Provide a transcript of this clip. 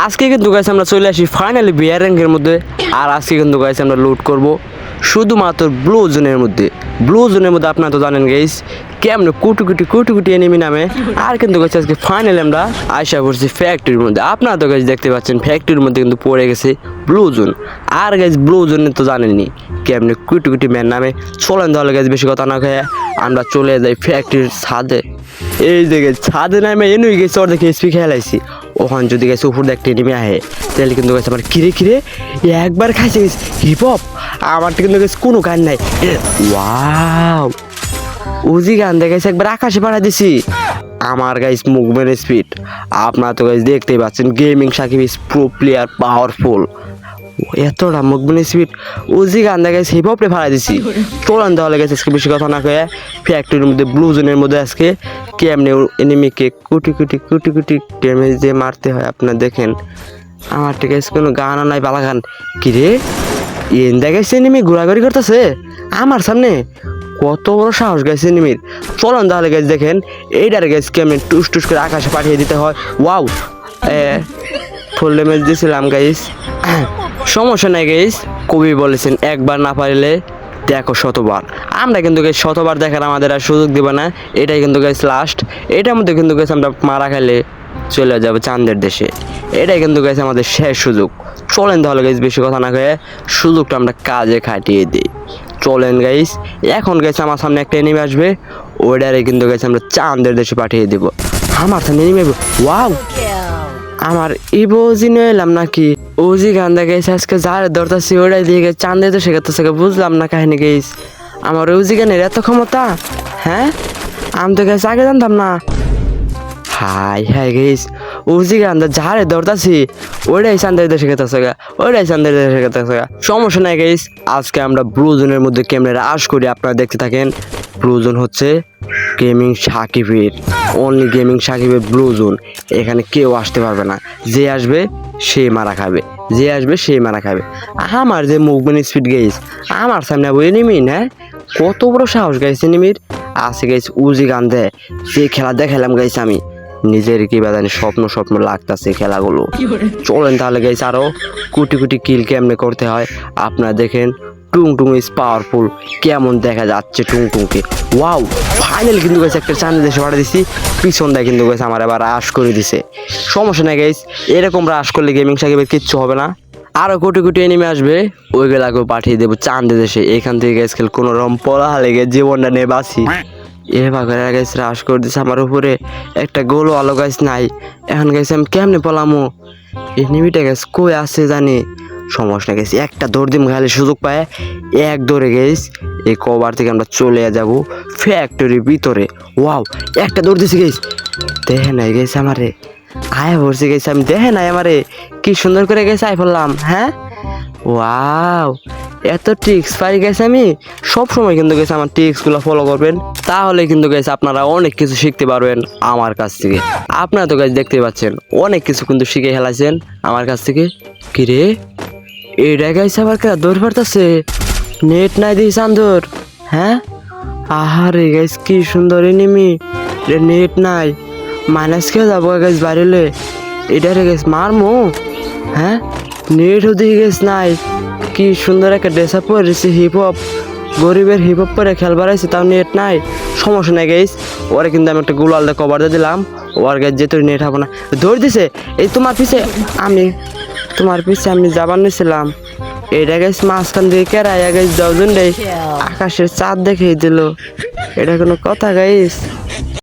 আজকে কিন্তু গাইস আমরা চলে আসি ফাইনালি বিয়ার র্যাঙ্কের মধ্যে। আর আজকে কিন্তু গাইস আমরা লুট করব শুধুমাত্র ব্লু জোনের মধ্যে। ব্লু জোনের মধ্যে আপনারা তো জানেন গাইস কেমন কোটি কোটি এনিমি নামে। আর কিন্তু গাইস আজকে ফাইনালি আমরা আশা করছি ফ্যাক্টরির মধ্যে। আপনারা তো গাইস দেখতে পাচ্ছেন ফ্যাক্টরির মধ্যে কিন্তু পড়ে গেছে ব্লু জোন। আর গাইস ব্লু জোনে তো জানেননি কেমন কোটি ম্যান নামে। চলেন তাহলে গাইস বেশি কথা না খেয়ে আমরা চলে যাই ফ্যাক্টরির ছাদে। এই যে গাইস ছাদে নামে এনুই গেছে ওর দেখে স্পি খেলাইছি। ওখান যদি গেছে উপর দেখতে নেমে আহে তাহলে কিন্তু গেছে আমার কিরে একবার খাইছে গেছে হিপ হপ। আমার কিন্তু গেছে কোনো গান নাই। ওয়াও উজি গান দেখেছে একবার আকাশে পাড়া দিছি। আমার গাইস মুভমেন্ট স্পিড আপনারা তো গাইস দেখতেই পাচ্ছেন। Gaming Sakib is pro player powerful. এতটা মুভমেন্ট স্পিড উজি গান দেখে হিপ হপে ফাড়া দিছি। চলেন তাহলে গেছে আজকে বেশি কথা না কয়ে ফ্যাক্টরির মধ্যে ব্লু জোনের মধ্যে আজকে কেমনে এনিমিকে কোটি ড্যামেজ দিয়ে মারতে হয় আপনারা দেখেন। আমার ঠিক আছে কোনো গানও নাই বালা গান। কিরে এন দেখেছে এনিমি ঘোরাঘুরি করতেছে আমার সামনে। কত বড় সাহস গাইছে এনিমির। চলেন তাহলে গাইস দেখেন এইটার গাইস কেমনে টুস করে আকাশে পাঠিয়ে দিতে হয়। ওয়াও ফুল ড্যামেজ দিয়েছিলাম গাইস। সমস্যা নাই গাইস, কবি বলেছেন একবার না পারলে দেখো শতবার। আমরা কিন্তু গাইস শতবার দেখার আমাদের আর সুযোগ দেবে না। এটাই কিন্তু গাইস লাস্ট। এটার মধ্যে কিন্তু গাইস আমরা মারা খাইলে চলে যাবে চাঁদের দেশে। এটাই কিন্তু গাইস আমাদের শেষ সুযোগ। চলেন তাহলে গাইস বেশি কথা না কয়ে সুযোগটা আমরা কাজে খাটিয়ে দিই। চলেন গাইস এখন গাইস আমার সামনে একটা এনিমি আসবে। ওইটারে কিন্তু গাইস আমরা চাঁদের দেশে পাঠিয়ে দেব। আমার সামনে এনিমি আসবে। ওয়াও আমার ইবোজি নিয়ে এলাম নাকি? ওজি গান গেছে আজকে যার ধরতেছি ওটাই দিয়ে গেছে চাঁদে তো শেখাতেছে। বুঝলাম না কাহিনী গেস। আমার ওজি গানের এত ক্ষমতা, হ্যাঁ আমি তো গেছে আগে জানতাম না। হাই গেস ওজি গান যারে ধরতেছি ওইটাই চাঁদের দেশে শেখাতেছে গা, ওইটাই চাঁদের দেশে শেখাতেছে গা। সমস্যা নাই গেস, আজকে আমরা ব্লু জোনের মধ্যে ক্যামেরা আশ করি। আপনারা দেখতে থাকেন। ব্লু জোন হচ্ছে গেমিং সাকিবের, অনলি গেমিং সাকিবের ব্লু জোন। এখানে কেউ আসতে পারবে না। যে আসবে সে মারা খাবে, যে আসবে সে মারা খাবে। আমার যে মুভমেন্ট স্পিড গেইস আমার সামনে এনিমি না, কত বড় সাহস গাইছে এনিমির। আছে গাইছে উজি গান দেয় যে খেলা দেখালাম গাইছে আমি নিজের কি বাজানি স্বপ্ন লাগতাছে খেলাগুলো। চলেন তাহলে গাইছে আরো কোটি কিল কেমনে করতে হয় আপনারা দেখেন। টুং ইজ পাওয়ারফুল। কেমন দেখা যাচ্ছে টুংকে। ওয়াও ফাইনালি কিন্তু গেছে একটা চাঁদের দেশে পাঠিয়ে দিছি। পিছন দেয় কিন্তু গেছে আমার আবার রাশ করে দিছে। সমস্যা নেই গাইস, এরকম রাশ করলে গেমিং সাকিবের কিচ্ছু হবে না। আরো কোটি এনিমি আসবে, ওইগুলাকেও পাঠিয়ে দেবো চাঁদের দেশে। এখান থেকে গেছে খেল কোনো রকম পড়া লেগে জীবনটা নিয়ে বাঁচি। এভাবে গেছে রাশ করে দিছে আমার উপরে। একটা গোলও আলো গাছ নাই। এখন গেছে আমি কেমনে পলামো? এনিমিটা গেছে কই আছে জানি। সমস্যা গেছে একটা দৌড় দিম খালি সুযোগ পায় এক দৌড়ে গেছ এই কভার থেকে আমরা চলে যাব ফ্যাক্টরির ভিতরে। ওয়াও একটা দৌড় দিছি গেছ, দেখে নাই গেছে আমারে আয় ভরছে গেছে। আমি দেখে নাই আমারে কি সুন্দর করে গেছে আয় পড়লাম। হ্যাঁ ওয়াও এত ট্রিক্স পাই গেছে। আমি সবসময় কিন্তু গেছে আমার ট্রিক্সগুলো ফলো করবেন, তাহলে কিন্তু গেছে আপনারা অনেক কিছু শিখতে পারবেন আমার কাছ থেকে। আপনারা তো গাছ দেখতে পাচ্ছেন অনেক কিছু কিন্তু শিখে খেলাইছেন আমার কাছ থেকে। কিরে এটা গাইছে আবার কে দৌড় পারতেছে? নেট নাই দিই চান্দর। হ্যাঁ আহারে গাইস কি সুন্দর এনিমি। নেট নাই মাইনাস খেয়ে যাবো গাইস বাড়িলে। এটা রে গাইস মারমো। হ্যাঁ নেটও দিয়ে গেছ নাই। কি সুন্দর একটা ড্রেস আপ পরেছে হিপ হপ, গরিবের হিপ হপ পরে খেলবার আছে তাও নেট নাই। সমস্যা নাই গাইস, ওরে কিন্তু আমি একটা গুলাল দিয়ে কভার দিয়ে দিলাম। ওর গাইস যেহেতু নেট হবে না দৌড় দিছে। এই তোমার পিছে আমি যাবার নিয়েছিলাম। এটা গেছে মাঝখান দিয়ে কেরাইয়া গেছে 10 জন আকাশের চাঁদ দেখেই দিল। এটা কোনো কথা গাইস?